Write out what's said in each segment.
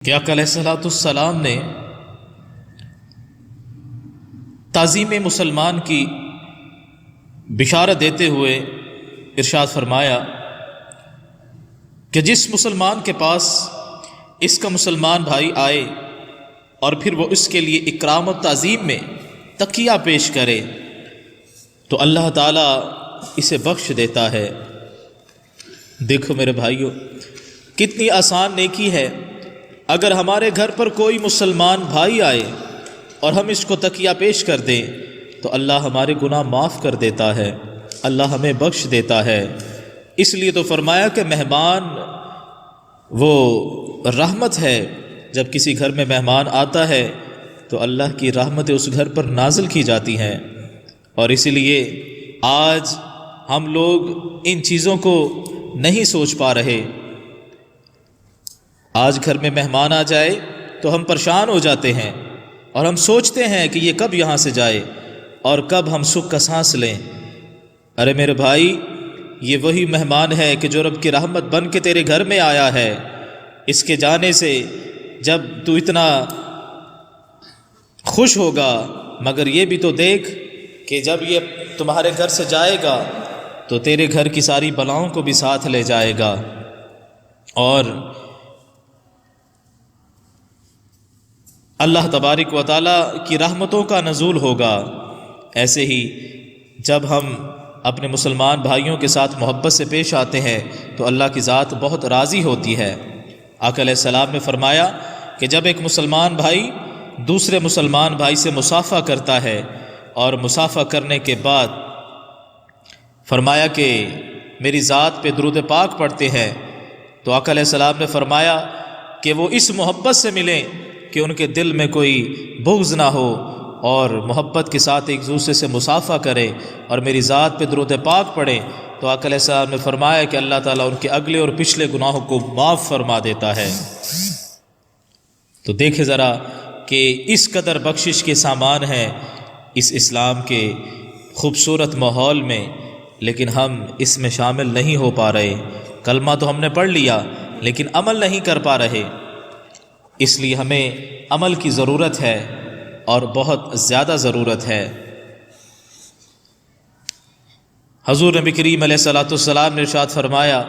کہ آقا علیہ الصلوۃ والسلام نے تعظیم مسلمان کی بشارت دیتے ہوئے ارشاد فرمایا کہ جس مسلمان کے پاس اس کا مسلمان بھائی آئے اور پھر وہ اس کے لیے اکرام و تعظیم میں تقیہ پیش کرے تو اللہ تعالیٰ اسے بخش دیتا ہے۔ دیکھو میرے بھائیو، کتنی آسان نیکی ہے۔ اگر ہمارے گھر پر کوئی مسلمان بھائی آئے اور ہم اس کو تقیہ پیش کر دیں تو اللہ ہمارے گناہ معاف کر دیتا ہے، اللہ ہمیں بخش دیتا ہے۔ اس لیے تو فرمایا کہ مہمان وہ رحمت ہے۔ جب کسی گھر میں مہمان آتا ہے تو اللہ کی رحمتیں اس گھر پر نازل کی جاتی ہیں، اور اسی لیے آج ہم لوگ ان چیزوں کو نہیں سوچ پا رہے۔ آج گھر میں مہمان آ جائے تو ہم پریشان ہو جاتے ہیں اور ہم سوچتے ہیں کہ یہ کب یہاں سے جائے اور کب ہم سکھ کا سانس لیں۔ ارے میرے بھائی، یہ وہی مہمان ہے کہ جو رب کی رحمت بن کے تیرے گھر میں آیا ہے۔ اس کے جانے سے جب تو اتنا خوش ہوگا، مگر یہ بھی تو دیکھ کہ جب یہ تمہارے گھر سے جائے گا تو تیرے گھر کی ساری بلاؤں کو بھی ساتھ لے جائے گا، اور اللہ تبارک و تعالیٰ کی رحمتوں کا نزول ہوگا۔ ایسے ہی جب ہم اپنے مسلمان بھائیوں کے ساتھ محبت سے پیش آتے ہیں تو اللہ کی ذات بہت راضی ہوتی ہے۔ آقا علیہ السلام نے فرمایا کہ جب ایک مسلمان بھائی دوسرے مسلمان بھائی سے مصافحہ کرتا ہے اور مصافحہ کرنے کے بعد فرمایا کہ میری ذات پہ درود پاک پڑھتے ہیں، تو آقا علیہ السلام نے فرمایا کہ وہ اس محبت سے ملیں کہ ان کے دل میں کوئی بغض نہ ہو، اور محبت کے ساتھ ایک دوسرے سے مصافحہ کرے اور میری ذات پہ درود پاک پڑھے، تو آقا علیہ السلام نے فرمایا کہ اللہ تعالیٰ ان کے اگلے اور پچھلے گناہوں کو معاف فرما دیتا ہے۔ تو دیکھیں ذرا کہ اس قدر بخشش کے سامان ہیں اس اسلام کے خوبصورت ماحول میں، لیکن ہم اس میں شامل نہیں ہو پا رہے۔ کلمہ تو ہم نے پڑھ لیا لیکن عمل نہیں کر پا رہے۔ اس لیے ہمیں عمل کی ضرورت ہے، اور بہت زیادہ ضرورت ہے۔ حضور نبی کریم علیہ الصلوۃ والسلام نے ارشاد فرمایا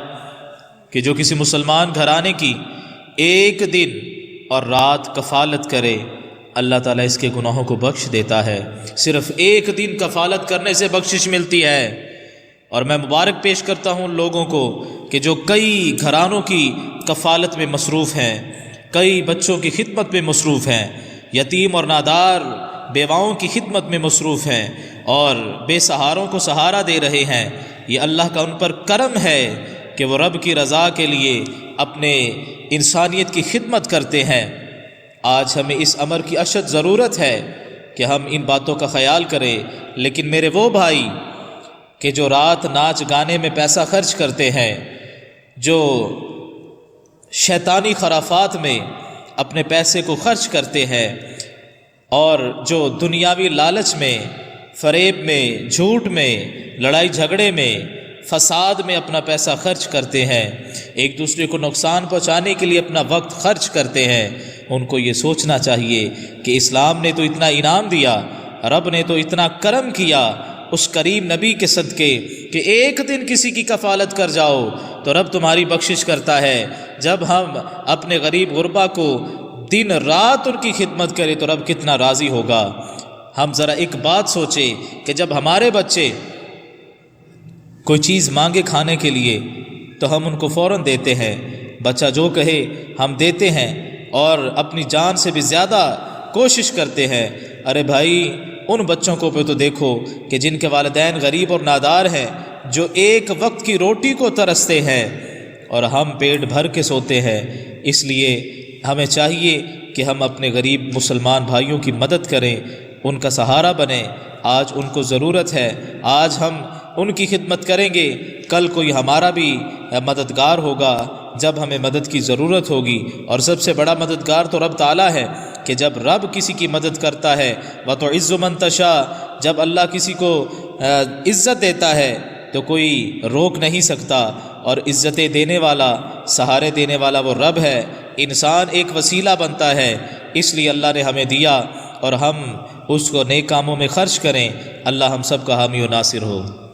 کہ جو کسی مسلمان گھرانے کی ایک دن اور رات کفالت کرے، اللہ تعالیٰ اس کے گناہوں کو بخش دیتا ہے۔ صرف ایک دن کفالت کرنے سے بخشش ملتی ہے۔ اور میں مبارک پیش کرتا ہوں ان لوگوں کو کہ جو کئی گھرانوں کی کفالت میں مصروف ہیں، کئی بچوں کی خدمت میں مصروف ہیں، یتیم اور نادار بیواؤں کی خدمت میں مصروف ہیں، اور بے سہاروں کو سہارا دے رہے ہیں۔ یہ اللہ کا ان پر کرم ہے کہ وہ رب کی رضا کے لیے اپنے انسانیت کی خدمت کرتے ہیں۔ آج ہمیں اس امر کی اشد ضرورت ہے کہ ہم ان باتوں کا خیال کریں۔ لیکن میرے وہ بھائی کہ جو رات ناچ گانے میں پیسہ خرچ کرتے ہیں، جو شیطانی خرافات میں اپنے پیسے کو خرچ کرتے ہیں، اور جو دنیاوی لالچ میں، فریب میں، جھوٹ میں، لڑائی جھگڑے میں، فساد میں اپنا پیسہ خرچ کرتے ہیں، ایک دوسرے کو نقصان پہنچانے کے لیے اپنا وقت خرچ کرتے ہیں، ان کو یہ سوچنا چاہیے کہ اسلام نے تو اتنا انعام دیا، رب نے تو اتنا کرم کیا اس کریم نبی کے صدقے کہ ایک دن کسی کی کفالت کر جاؤ تو رب تمہاری بخشش کرتا ہے۔ جب ہم اپنے غریب غربا کو دن رات ان کی خدمت کریں تو رب کتنا راضی ہوگا۔ ہم ذرا ایک بات سوچیں کہ جب ہمارے بچے کوئی چیز مانگے کھانے کے لیے تو ہم ان کو فوراً دیتے ہیں، بچہ جو کہے ہم دیتے ہیں، اور اپنی جان سے بھی زیادہ کوشش کرتے ہیں۔ ارے بھائی، ان بچوں کو پہ تو دیکھو کہ جن کے والدین غریب اور نادار ہیں، جو ایک وقت کی روٹی کو ترستے ہیں، اور ہم پیٹ بھر کے سوتے ہیں۔ اس لیے ہمیں چاہیے کہ ہم اپنے غریب مسلمان بھائیوں کی مدد کریں، ان کا سہارا بنیں۔ آج ان کو ضرورت ہے، آج ہم ان کی خدمت کریں گے، کل کوئی ہمارا بھی مددگار ہوگا جب ہمیں مدد کی ضرورت ہوگی۔ اور سب سے بڑا مددگار تو رب تعالیٰ ہے کہ جب رب کسی کی مدد کرتا ہے وَتُعِزُّ مَن تَشَاءُ، جب اللہ کسی کو عزت دیتا ہے تو کوئی روک نہیں سکتا، اور عزتیں دینے والا، سہارے دینے والا وہ رب ہے۔ انسان ایک وسیلہ بنتا ہے، اس لیے اللہ نے ہمیں دیا اور ہم اس کو نیک کاموں میں خرچ کریں۔ اللہ ہم سب کا حامی و ناصر ہو۔